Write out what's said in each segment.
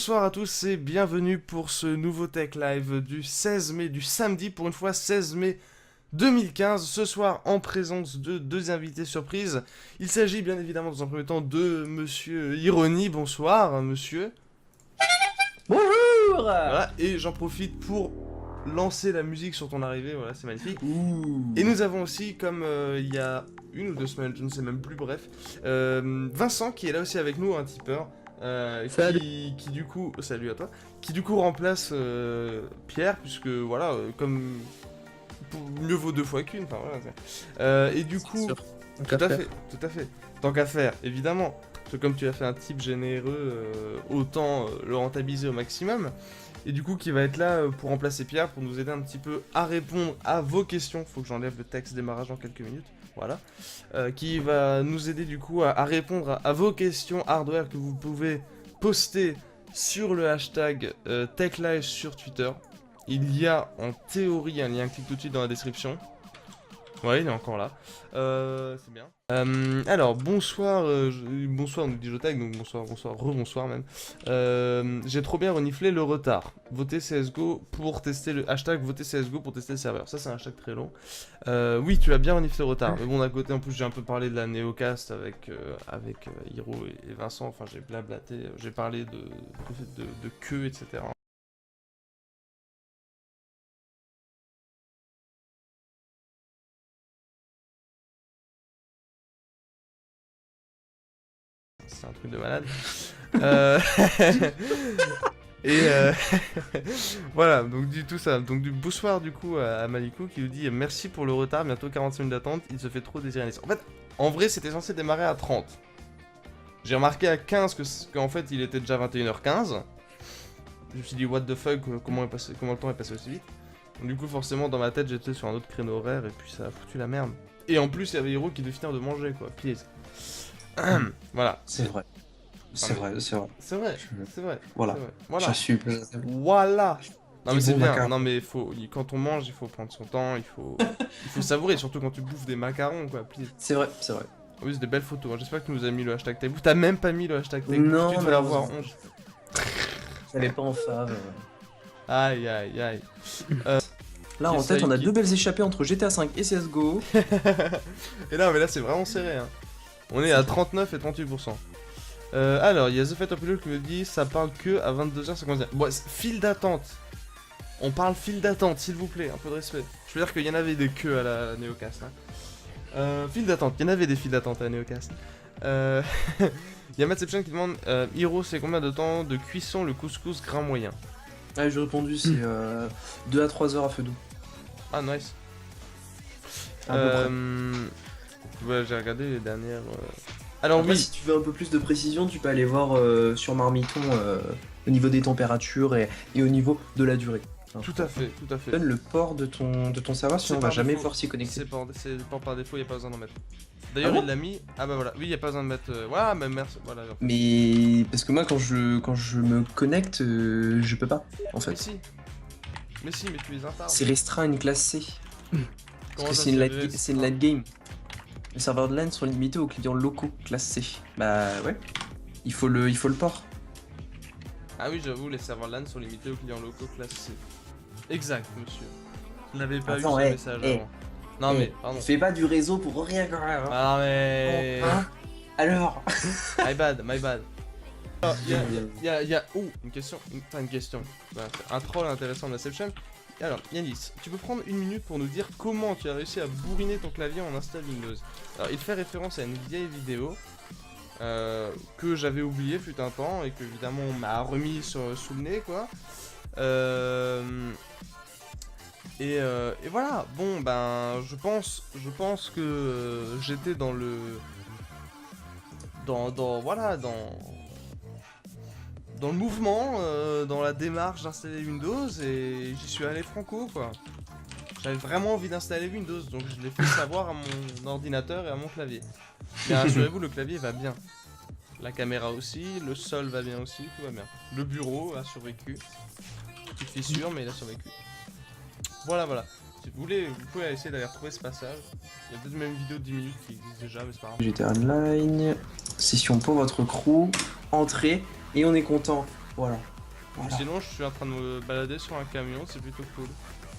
Bonsoir à tous et bienvenue pour ce nouveau Tech Live du 16 mai, du samedi pour une fois 16 mai 2015. Ce soir en présence de deux invités surprises. Il s'agit bien évidemment dans un premier temps de Monsieur Irony. Bonsoir monsieur. Bonjour. Voilà, et j'en profite pour lancer la musique sur ton arrivée, voilà c'est magnifique. Et nous avons aussi, comme il y a une ou deux semaines, je ne sais même plus, bref, Vincent qui est là aussi avec nous, un tipeur. Qui du coup, salut à toi, qui du coup remplace Pierre, puisque voilà, comme mieux vaut deux fois qu'une, enfin voilà. Et du coup, tout à fait, tant qu'à faire, évidemment, parce que comme tu as fait un type généreux, autant le rentabiliser au maximum. Et du coup, qui va être là pour remplacer Pierre, pour nous aider un petit peu à répondre à vos questions. Faut que j'enlève le texte démarrage dans quelques minutes. Voilà. Qui va nous aider du coup à répondre à vos questions hardware que vous pouvez poster sur le hashtag TechLive sur Twitter. Il y a en théorie un lien, clique tout de suite dans la description. Ouais, il est encore là. C'est bien. Alors, bonsoir, bonsoir, nous dit Jotag, donc bonsoir, rebonsoir même. J'ai trop bien reniflé le retard. Votez CSGO pour tester le hashtag, votez CSGO pour tester le serveur. Ça, c'est un hashtag très long. Oui, tu as bien reniflé le retard. Mais bon, d'un côté, en plus, j'ai un peu parlé de la Neocast avec Hiro et Vincent. Enfin, j'ai blablaté, j'ai parlé de queue, etc. C'est un truc de malade. Et voilà, donc du tout ça. Donc du bonsoir du coup à Malikou qui nous dit merci pour le retard, bientôt 45 minutes d'attente, il se fait trop désirer. En fait, en vrai, c'était censé démarrer à 30. J'ai remarqué à 15 qu'en fait, il était déjà 21h15. Je me suis dit what the fuck, comment le temps est passé aussi vite. Donc, du coup, forcément, dans ma tête, j'étais sur un autre créneau horaire et puis ça a foutu la merde. Et en plus, il y avait Hiro qui devait finir de manger quoi, please. Voilà. C'est vrai. C'est vrai. Voilà. J'assume. Voilà. Non mais c'est bien. Macarons. Non mais quand on mange, il faut prendre son temps, il faut savourer, surtout quand tu bouffes des macarons quoi. Please. C'est vrai. Oui, c'est des belles photos. Hein. J'espère que tu nous as mis le hashtag Tech. T'as même pas mis le hashtag Tech. Non, tu devrais avoir honte. J'avais pas en fave. Aïe. Là en tête, on a deux belles échappées entre GTA 5 et CSGO. Et là, mais là c'est vraiment serré. Hein. On est à 39 et 38%. Alors, il y a The Fat of Pilot qui me dit ça parle que à 22h51. Bon, file d'attente. On parle file d'attente, s'il vous plaît, un peu de respect. Je veux dire qu'il y en avait des queues à la Neocast. Hein. File d'attente, il y en avait des files d'attente à la Neocast. Il y a Mattception qui demande Hiro, c'est combien de temps de cuisson le couscous grain moyen? Ah, j'ai répondu, c'est 2 à 3 heures à feu doux. Ah, nice. À peu près. Ouais, j'ai regardé les dernières. Alors, Après, oui. si tu veux un peu plus de précision, tu peux aller voir sur Marmiton au niveau des températures et au niveau de la durée. Tout à fait. Donne le port de ton serveur, sinon on va jamais pouvoir s'y connecter. C'est port par défaut, il n'y a pas besoin d'en mettre. D'ailleurs, il l'a mis. Ah bah voilà, oui, il n'y a pas besoin de mettre. Voilà, mais merci. Voilà. Mais parce que moi, quand je me connecte, je peux pas, en fait. Mais si, mais tu les installes. C'est restreint à une classe C. Parce que c'est une late game. Les serveurs de LAN sont limités aux clients locaux, classe C. Bah ouais, il faut le port. Ah oui, j'avoue, les serveurs LAN sont limités aux clients locaux classe C. Exact, monsieur. Je n'avais pas eu ce message avant. Non mais, pardon. Fais pas du réseau pour rien quand même. Ah non mais... Bon, hein. Alors. My bad. Il y a... Oh, une question. Un troll intéressant d'Inception. Alors, Yanis, tu peux prendre une minute pour nous dire comment tu as réussi à bourriner ton clavier en install Windows. Alors, il fait référence à une vieille vidéo que j'avais oublié fut un temps et que évidemment on m'a remis sous le nez quoi. Et voilà, bon ben je pense que j'étais dans le... voilà, dans le mouvement, dans la démarche d'installer Windows, et j'y suis allé franco quoi. J'avais vraiment envie d'installer Windows, donc je l'ai fait savoir à mon ordinateur et à mon clavier. Mais rassurez-vous, le clavier va bien. La caméra aussi, le sol va bien aussi, tout va bien. Le bureau a survécu. Petite fissure, mais il a survécu. Voilà. Si vous voulez, vous pouvez essayer d'aller retrouver ce passage. Il y a peut-être même une vidéo de 10 minutes qui existe déjà, mais c'est pas grave. GTA Online, session pour votre crew, entrée, et on est content. Voilà. Sinon, je suis en train de me balader sur un camion, c'est plutôt cool.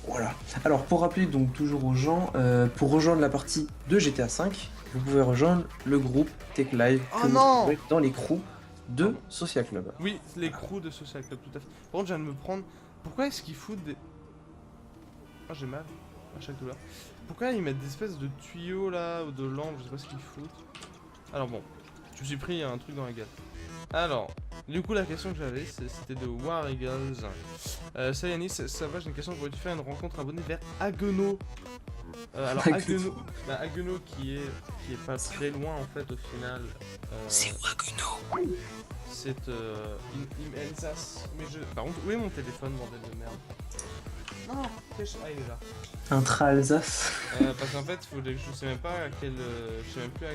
Voilà. Alors, pour rappeler donc toujours aux gens, pour rejoindre la partie de GTA V, vous pouvez rejoindre le groupe Tech Live que vous trouvez dans les crews de Social Club. Oui, les crews de Social Club, tout à fait. Par contre, je viens de me prendre... Pourquoi est-ce qu'ils foutent des... Ah, j'ai mal à chaque douleur. Pourquoi ils mettent des espèces de tuyaux là, ou de lampes, je sais pas ce qu'ils foutent. Alors bon, je me suis pris un truc dans la gueule. Alors, du coup la question que j'avais c'était de War Eagles. Sayanis, ça va, j'ai une question, pourrais-tu faire une rencontre abonnée vers Haguenau? Alors Haguenau qui est pas très loin en fait au final. C'est Haguenau. C'est Alsace. Mais par contre, où est mon téléphone, bordel de merde? Non, il est là. Intra-Alsace. Parce qu'en fait, je sais même pas à quelle, je sais même plus à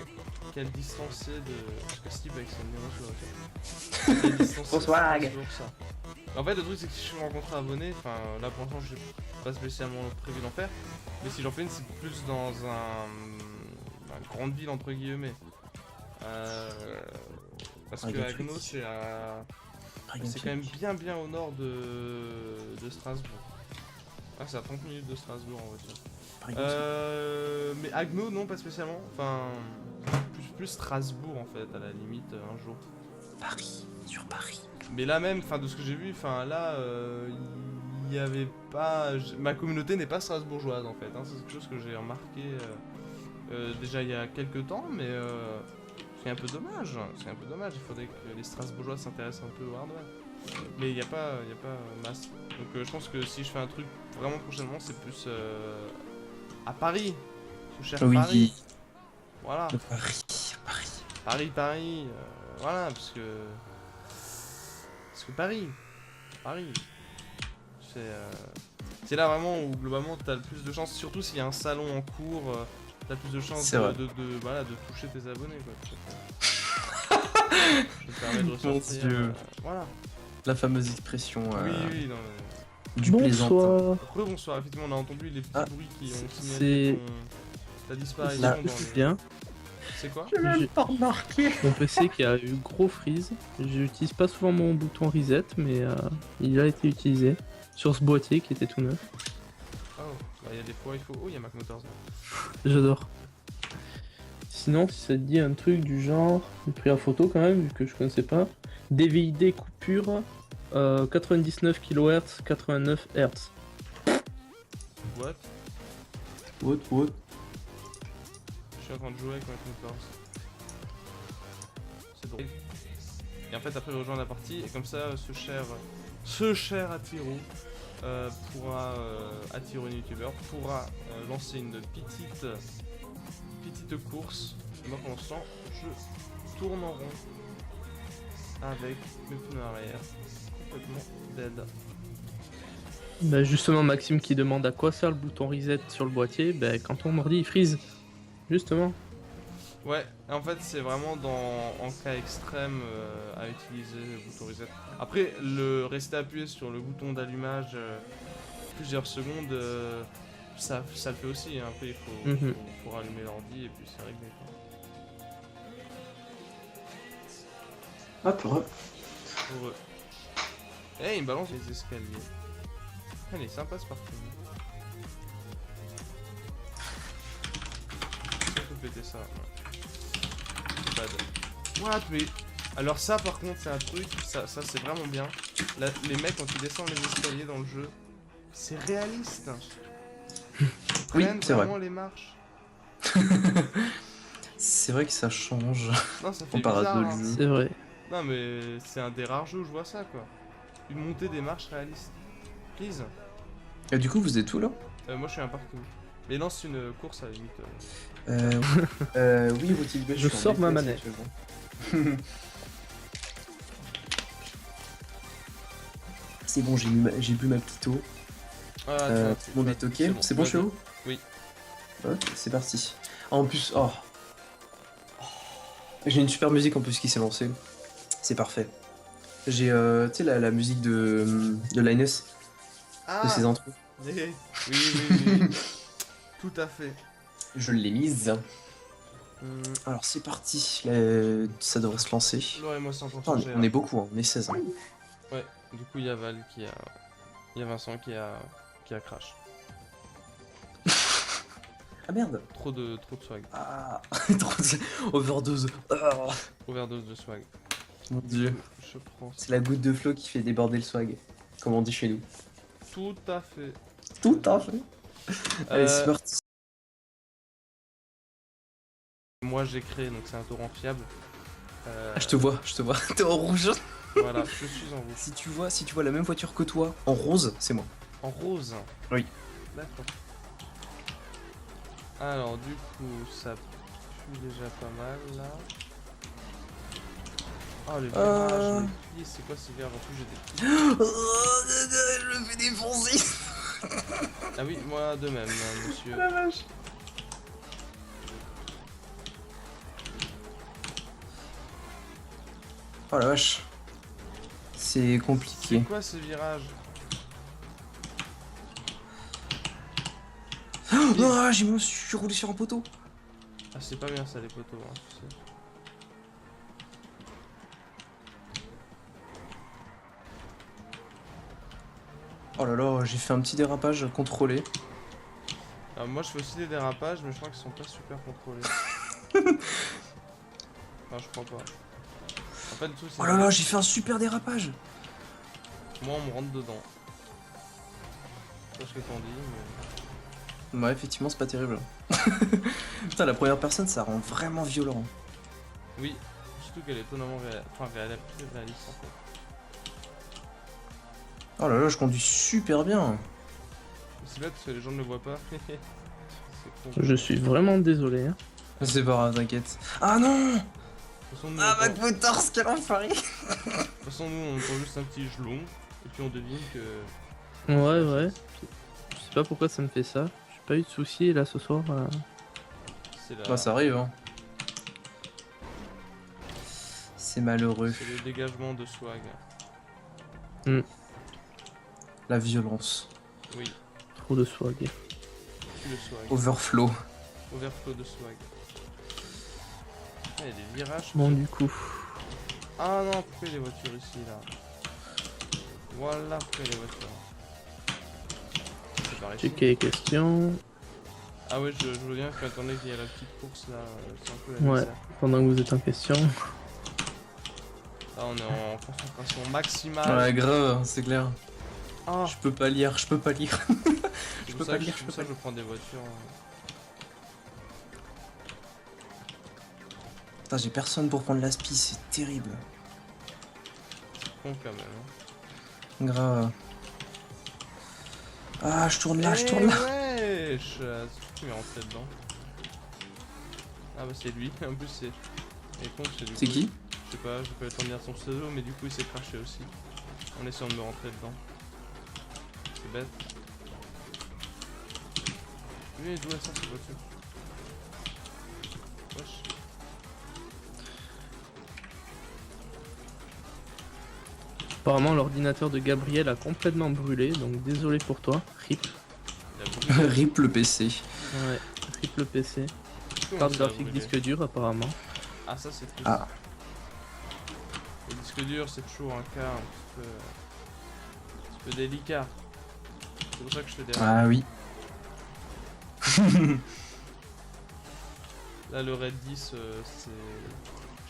quelle distance c'est de... Parce que Steve avec son numéro sur la tête. Quelle distance Bonsoir. c'est toujours ça. En fait, le truc c'est que si je rencontre un abonné, enfin là pour l'instant j'ai pas spécialement prévu d'en faire, mais si j'en fais une c'est plus dans une grande ville entre guillemets. Parce que Haguenau c'est quand même bien au nord de Strasbourg. Ah, c'est à 30 minutes de Strasbourg en voiture. Mais Haguenau, non, pas spécialement. Enfin, plus Strasbourg en fait, à la limite, un jour. Paris, sur Paris. Mais là même, enfin, de ce que j'ai vu, enfin, là, il y avait pas. Ma communauté n'est pas strasbourgeoise en fait. Hein, c'est quelque chose que j'ai remarqué déjà il y a quelques temps, mais c'est un peu dommage. C'est un peu dommage. Il faudrait que les Strasbourgeois s'intéressent un peu au hardware. Mais il n'y a pas masse. Donc je pense que si je fais un truc vraiment prochainement, c'est plus à Paris. Ce cher Paris. Voilà. Paris. Voilà, parce que Paris. C'est là vraiment où globalement t'as le plus de chance, surtout s'il y a un salon en cours, t'as plus de chance de toucher tes abonnés quoi. Ça te permet de ressortir. Voilà. La fameuse expression oui, non, du plaisantin. Bonsoir, effectivement on a entendu les petits bruits qui ont signalé ta disparition bien. C'est quoi? J'ai même pas remarqué. Mon PC qui a eu gros freeze. J'utilise pas souvent mon bouton reset, mais il a été utilisé sur ce boîtier qui était tout neuf. Oh, bah il y a des fois il faut... Oh, il y a Mac Motors là. J'adore. Sinon, si ça te dit un truc du genre, j'ai pris la photo quand même, vu que je connaissais pas. DVI-D coupure, 99 kHz, 89 Hz. What? Je suis en train de jouer avec Mac Motors. C'est drôle. Et en fait après je rejoins la partie et comme ça ce cher Attiro pourra Attiro YouTuber pourra lancer une petite course. Et moi pour l'instant je tourne en rond avec mes pneus arrière complètement dead. Bah justement Maxime qui demande à quoi sert le bouton reset sur le boîtier, bah quand on mordit il freeze. Justement. Ouais, en fait c'est vraiment en cas extrême à utiliser le bouton reset. Après rester appuyé sur le bouton d'allumage plusieurs secondes, ça le fait aussi. Hein. Après il faut rallumer l'ordi et puis c'est réglé. Hop, heureux. Eh, il me balance les escaliers. Elle est sympa ce parking. On peut péter ça. Ouais. Bad. What? Mais... Alors ça par contre c'est un truc, ça c'est vraiment bien. Là, les mecs quand ils descendent les escaliers dans le jeu, c'est réaliste. Oui, c'est vrai. Vraiment les marches. C'est vrai que ça change. Non, ça fait comparé bizarre. à d'autres jeux. C'est vrai. Non mais c'est un des rares jeux où je vois ça quoi. Une montée des marches réaliste. Please. Et du coup vous êtes où là? Moi je suis un parking. Mais lance une course à la limite. Oui, Rotil B, Je suis en sors ma déplacement manette. actuellement. C'est bon, j'ai bu ma petite eau. Ah, Tout le monde est ok. C'est bon, je suis où? Oui. Ok, c'est parti. Ah, en plus, oh. J'ai une super musique en plus qui s'est lancée. C'est parfait. J'ai, tu sais, la musique de Linus, de ses intros. Oui, oui. Tout à fait. Je l'ai mise. Hum, Alors c'est parti, ça devrait se lancer. Laure et moi c'est en train de Attends, changer. on est beaucoup, hein, on est 16. Hein. Ouais, du coup il y a Val qui a. Il y a Vincent qui a crash. Ah merde. Trop de swag. Ah, trop de... Overdose. Ah, Overdose de swag. mon dieu. Je prends ça. C'est la goutte de flot qui fait déborder le swag, comme on dit chez nous. Tout à fait. Tout à fait. Allez, c'est parti. Moi j'ai créé, donc c'est un torrent fiable. Ah, je te vois. T'es en rouge. Voilà, je suis en rouge. Si tu vois la même voiture que toi, en rose, c'est moi. En rose. Oui. D'accord. Alors du coup, ça pue déjà pas mal là. Oh les virages, les pieds, c'est quoi ces virages? En plus j'ai des... Je me fais défoncer. Ah oui, moi de même, monsieur. La vache. Oh la vache. C'est compliqué. C'est quoi ces virages? Oh, je suis roulé sur un poteau. Ah c'est pas bien ça les poteaux, hein, tu sais. Oh là là, j'ai fait un petit dérapage contrôlé. Alors, moi je fais aussi des dérapages, mais je crois qu'ils sont pas super contrôlés. Enfin je crois pas. En fait tout c'est... Oh là là, j'ai fait un super dérapage. Moi on me rentre dedans. C'est pas ce que t'en dis, mais... Ouais, effectivement, c'est pas terrible. Putain, la première personne, ça rend vraiment violent. Oui, surtout qu'elle est étonnamment réaliste en fait. Oh là là, je conduis super bien. C'est bête parce que les gens ne le voient pas. C'est con. Je suis vraiment désolé. Hein. C'est pas grave, t'inquiète. Ah non. De toute façon, nous, Ah, on entend... McMotors, quel enfoiré. de toute façon, nous on entend juste un petit gelon et puis on devine que... Ouais. Je sais pas pourquoi ça me fait ça. J'ai pas eu de soucis là ce soir. C'est la... Bah, ça arrive, hein. C'est malheureux. C'est le dégagement de swag. La violence. Oui, Trop de swag. le swag. Overflow. Overflow de swag. Ah, il y a des virages. Bon du coup. Ah non, pourquoi il y a des voitures ici là? Voilà pourquoi il y a des voitures. C'est par ici. Checker les questions. Ah ouais, je veux bien que attendez qu'il y a la petite course là. C'est un peu la Ouais, misère. pendant que vous êtes en question. Là on est en concentration maximale. Ouais, grave, c'est clair. Ah, Je peux pas lire. c'est peux pour pas lire, ça que je peux pas je prends des voitures. Putain, j'ai personne pour prendre l'aspi, c'est terrible. Con quand même. Hein. Grave. Ah, je tourne là, je tourne là. Wesh, c'est qui m'est rentré dedans. Ah bah c'est lui, en plus c'est... Et con, c'est du C'est coup, qui? Je sais pas, je peux pas dire son pseudo, mais du coup il s'est craché aussi. En essayant de me rentrer dedans. C'est bête. Oui, d'où elle sort cette voiture? Wesh. Apparemment l'ordinateur de Gabriel a complètement brûlé, donc désolé pour toi. RIP. Il a brûlé. Rip le PC. Ouais, RIP le PC. Comment Carte ça a graphique, brûlé? disque dur apparemment. Ah ça c'est triste. Ah. Le disque dur c'est toujours un cas un petit peu délicat. C'est pour ça que je fais des... Ah oui. Là le Red 10 c'est...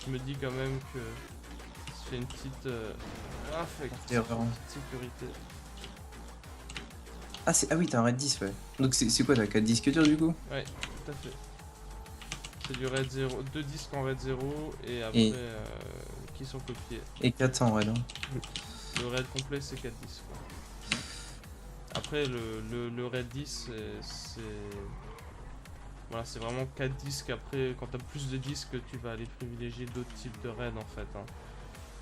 Je me dis quand même que... C'est une petite... Erreur. sécurité. Ah, ah oui, t'as un Red 10, ouais. Donc c'est quoi, t'as 4 disques durs du coup? Ouais, tout à fait. C'est du Red 0, 2 disques en Red 0 et après Et- qui sont copiés. Et 4 en Red. Hein. Le Red complet c'est 4 disques. Quoi. Après, le RAID 10, c'est... Voilà, c'est vraiment 4 disques. Après, quand t'as plus de disques, tu vas aller privilégier d'autres types de RAID en fait. Hein.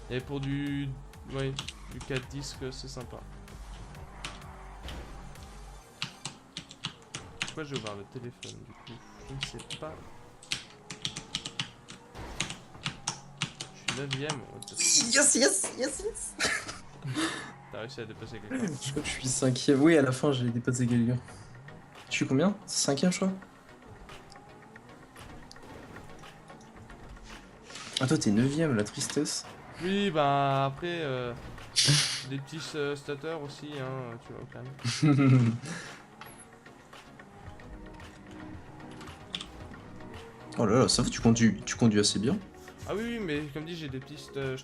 Et pour du 4 disques, c'est sympa. Pourquoi j'ai ouvert le téléphone du coup? Je ne sais pas. Je suis 9ème. Yes. T'as réussi à dépasser quelqu'un. Je crois que je suis 5ème. Oui, à la fin, j'ai dépassé quelqu'un. Je suis combien? 5ème, je crois. Ah, toi, t'es 9ème, la tristesse. Oui, bah après, des petits stutters aussi, hein, tu vois, au calme. Oh là là, ça va, tu conduis assez bien. Ah oui, mais comme dit, j'ai des petits stutters.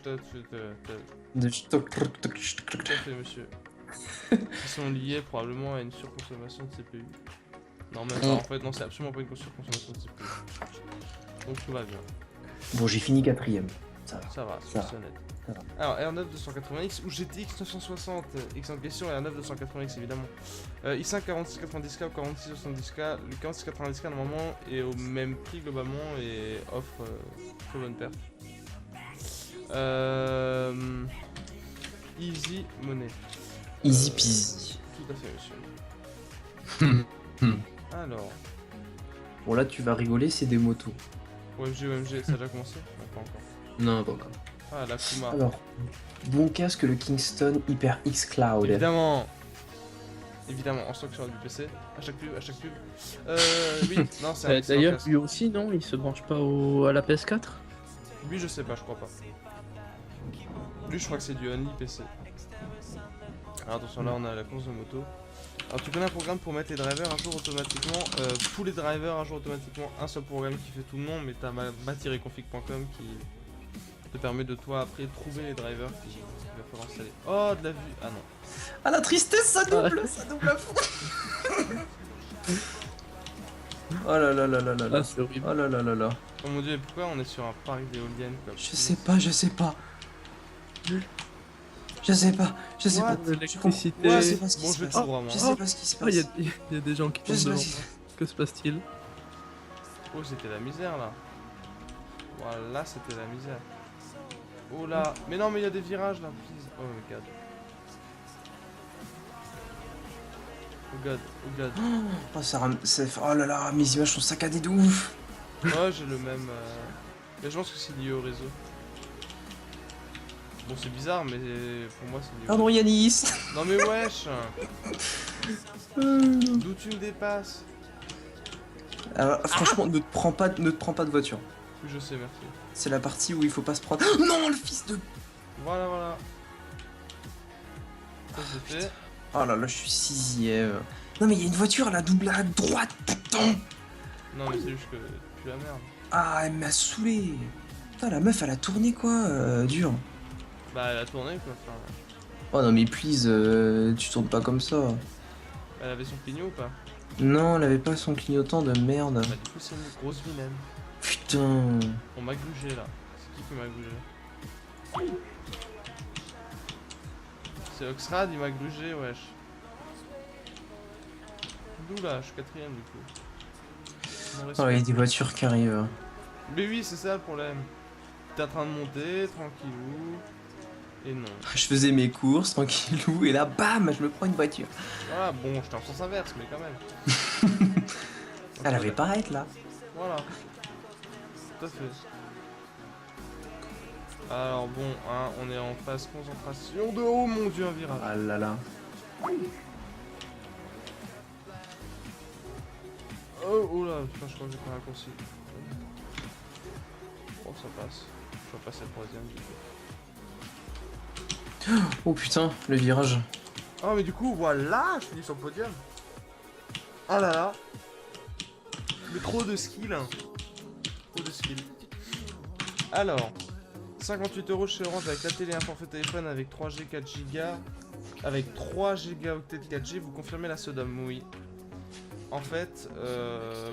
Des- Tout à fait, monsieur. Qui sont liés probablement à une surconsommation de CPU. Non, même pas, en fait, non, c'est absolument pas une surconsommation de CPU. Donc tout va bien. Bon, j'ai fini 4ème. Ça va. Ça va, Ça c'est va. honnête. Ça va. Alors, R9 280X ou GTX 960 X en question, R9 280X évidemment. i5 4690K ou 4670K. Le 4690K normalement est au même prix globalement et offre très bonne perte. Easy money. Easy peasy. Tout à fait, monsieur. Alors, Bon, là, tu vas rigoler, c'est des motos. OMG, ça a déjà commencé? Non, pas encore. Non, pas encore. Ah, la Kuma. Alors, bon casque, le Kingston HyperX Cloud. Évidemment. Évidemment, en stock sur du PC. À chaque pub. Oui, non, c'est un D'ailleurs, casque. lui aussi, non, il se branche pas à la PS4. Lui, je sais pas, je crois pas. Lui, je crois que c'est du only PC. Alors attention, là, on a la course de moto. Alors, tu connais un programme pour mettre les drivers un jour automatiquement, tous les drivers un jour automatiquement, un seul programme qui fait tout le nom, mais t'as ma-config.com qui te permet de toi après trouver les drivers qu'il va falloir installer. Oh, de la vue. Ah non. Ah, la tristesse, ça double à fond. Oh là là là là là là. Ah, c'est horrible. Oh là là là là. Oh mon dieu, mais pourquoi on est sur un parc d'éoliennes comme Je sais pas. Je sais pas. What? L'électricité. Ouais, c'est pas ce qui Bon, se je vais passe. tout droit, moi. Je sais pas ce qui se Ah, passe. il y a des gens qui Je tombent sais pas devant. ce qui- Que se passe-t-il? Oh, c'était la misère là. Voilà, c'était la misère. Oh là. Mais non, mais il y a des virages là, please. Oh my god. Oh god, oh god. Oh, oh là là, mes images sont saccadées de ouf. Ouais, j'ai le même. Mais je pense que c'est lié au réseau. Bon, c'est bizarre, mais pour moi, c'est lié au Pardon, Yanis. Non, mais wesh. D'où tu me dépasses? Alors, franchement, ne te prends pas de voiture. Oui, je sais, merci. C'est la partie où il faut pas se prendre. Non, le fils de. Voilà. Ça, c'est fait. Oh là là, je suis 6ème. Non, mais il y a une voiture là, double à droite, putain. Non, mais c'est juste que tu la merde. Ah, elle m'a saoulé. Putain, la meuf, elle a tourné quoi, dur. Bah, elle a tourné quoi. Enfin, Oh non, mais please, tu tournes pas comme ça. elle avait son clignot ou pas? Non, elle avait pas son clignotant de merde. Bah, du coup, c'est une grosse vilaine. Putain. On m'a gougé là. C'est qui m'a gougé? C'est Oxrad, il m'a gougé, wesh. D'où là? Je suis 4ème du coup. Mon Oh, il y a respect. des voitures qui arrivent. Mais oui, c'est ça le problème. T'es en train de monter, tranquillou. Et non. Je faisais mes courses tranquillou et là, bam, je me prends une voiture. Voilà, bon, j'étais en sens inverse, mais quand même. Elle avait pas à être là. Voilà. Tout à fait. Alors bon, hein, on est en phase concentration de... Oh mon dieu, un virage. Ah là là. Oh là, putain, je crois que j'ai fait un raccourci. Oh, ça passe. Je vais passer le troisième du coup. Oh putain, le virage. Oh, mais du coup, voilà, je finis sur le podium. Oh là là. Mais trop de skill. Hein. Trop de skill. Alors, 58 € chez Orange avec la télé, un forfait téléphone avec 3G, 4Go. Avec 3 Go octets de 4G, vous confirmez la Sodome? Oui. En fait,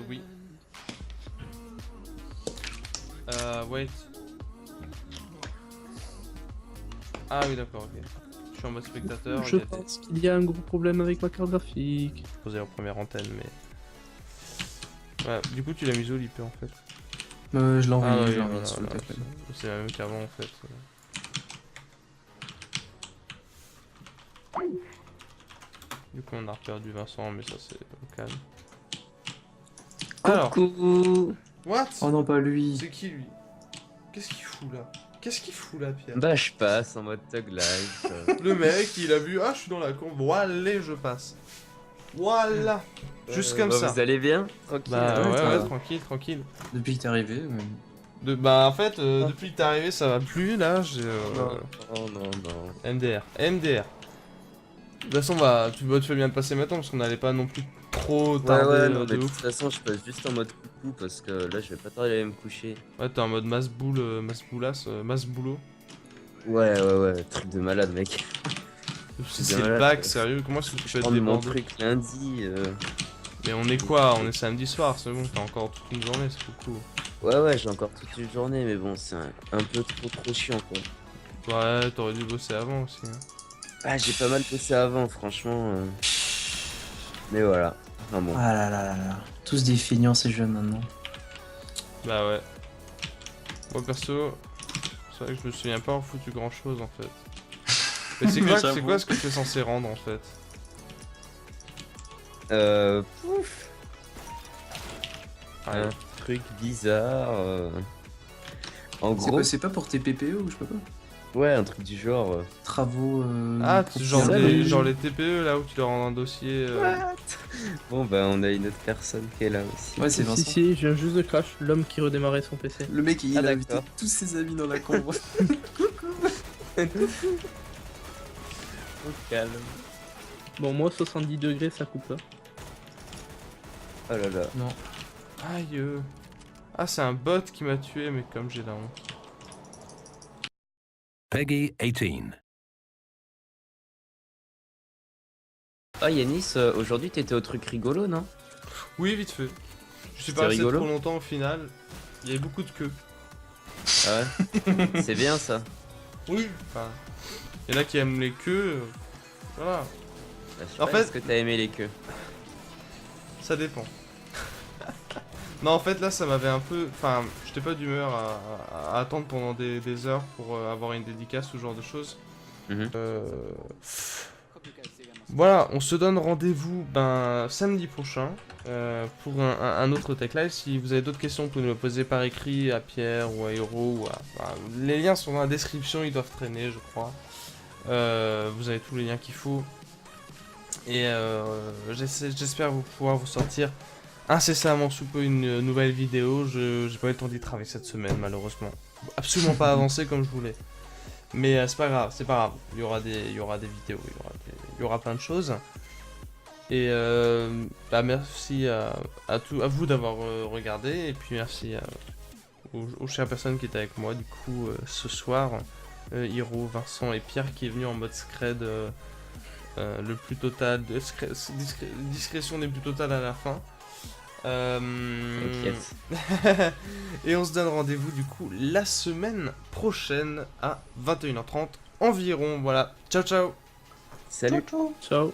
oui. Wait. Ah oui, d'accord, ok. Je suis en mode spectateur. Je pense qu'il y a un gros problème avec ma carte graphique. Posé en première antenne, mais. Ouais, du coup, tu l'as mis où l'IP en fait? Je l'ai envoyé, oui, je l'ai envoyé voilà, sur le voilà, tech. c'est la même qu'avant en fait. Du coup, on a perdu Vincent, mais ça c'est au calme. Alors, Coucou. what? Oh non, pas lui. C'est qui lui? Qu'est-ce qu'il fout là? Qu'est-ce qu'il fout là, Pierre? Bah je passe en mode tag life. Le mec, il a vu, ah, je suis dans la con, voilà, je passe. Voilà, juste comme ça. Vous allez bien? Tranquille. Bah Ouais, ouais, ça ouais, va. tranquille, tranquille. Depuis que t'es arrivé. Bah en fait, depuis que t'es arrivé, ça va plus, là, j'ai... Non, non, non. MDR, MDR. De toute façon, bah, tu fais bien de passer maintenant, parce qu'on n'allait pas non plus trop Ouais, tarder ouais, non, mais de de toute ouf. façon, je passe juste en mode coucou parce que là, je vais pas tarder à aller me coucher. Ouais, t'es en mode masse-boule, masse-boulasse, masse-boulot. Ouais, ouais, ouais, truc de malade, mec. C'est malade, le bac, ouais. sérieux, comment est-ce que tu Je peux être prends mon débordé? truc lundi. Mais on est quoi? On est samedi soir, c'est bon, t'as encore toute une journée, c'est beaucoup. Ouais, ouais, j'ai encore toute une journée, mais bon, c'est un peu trop chiant, quoi. Ouais, t'aurais dû bosser avant aussi. Hein. Ah, j'ai pas mal bossé avant, franchement. Mais voilà. Enfin bon. Ah là là là là. Tous des feignants ces jeunes maintenant. Bah ouais. Moi perso, c'est vrai que je me souviens pas avoir foutu grand chose en fait. Mais c'est quoi, J'avoue. ce que tu es censé rendre en fait? Pouf. Ouais. Un truc bizarre. En C'est gros, quoi, c'est pas pour tes PPE ou je sais pas quoi? ouais, un truc du genre. Travaux. Ah, genre, Salut. genre les TPE là où tu leur rends un dossier. Bon, bah, on a une autre personne qui est là aussi. Ouais, c'est Si, Vincent. si, je viens juste de crash, l'homme qui redémarrait son PC. Le mec, il Ah, a d'accord. invité tous ses amis dans la convoi. Au calme. Bon, moi, 70 degrés, ça coupe là. Oh là là. Non. Aïe. Ah, c'est un bot qui m'a tué, mais comme j'ai la honte. Peggy 18. Ah, Yanis, aujourd'hui t'étais au truc rigolo, non? Oui, vite fait. Je suis C'était pas resté rigolo. trop longtemps au final. Il y avait beaucoup de queues. Ah ouais. C'est bien ça. Oui. Enfin, il y en a qui aiment les queues. Voilà, Bah, je sais En pas, fait- est-ce que t'as aimé les queues? ça dépend. Non, en fait, là, ça m'avait un peu... Enfin, j'étais pas d'humeur à attendre pendant des heures pour avoir une dédicace ou ce genre de choses. Mhm. Voilà, on se donne rendez-vous samedi prochain pour un autre Tech Live. Si vous avez d'autres questions, vous pouvez nous les poser par écrit à Pierre ou à Hero. Les liens sont dans la description, ils doivent traîner, je crois. Vous avez tous les liens qu'il faut. Et j'espère pouvoir vous sortir incessamment sous peu une nouvelle vidéo. J'ai pas eu le temps d'y travailler cette semaine, malheureusement. Absolument pas avancé comme je voulais. Mais c'est pas grave, c'est pas grave. Il y aura des vidéos, il y aura plein de choses. Et merci à vous d'avoir regardé. Et puis merci aux chères personnes qui étaient avec moi. Du coup, ce soir, Hiro, Vincent et Pierre qui est venu en mode scred le plus total. Discrétion des plus totales à la fin. T'inquiète. Et on se donne rendez-vous du coup la semaine prochaine à 21h30 environ. Voilà, ciao ciao. Salut. Ciao.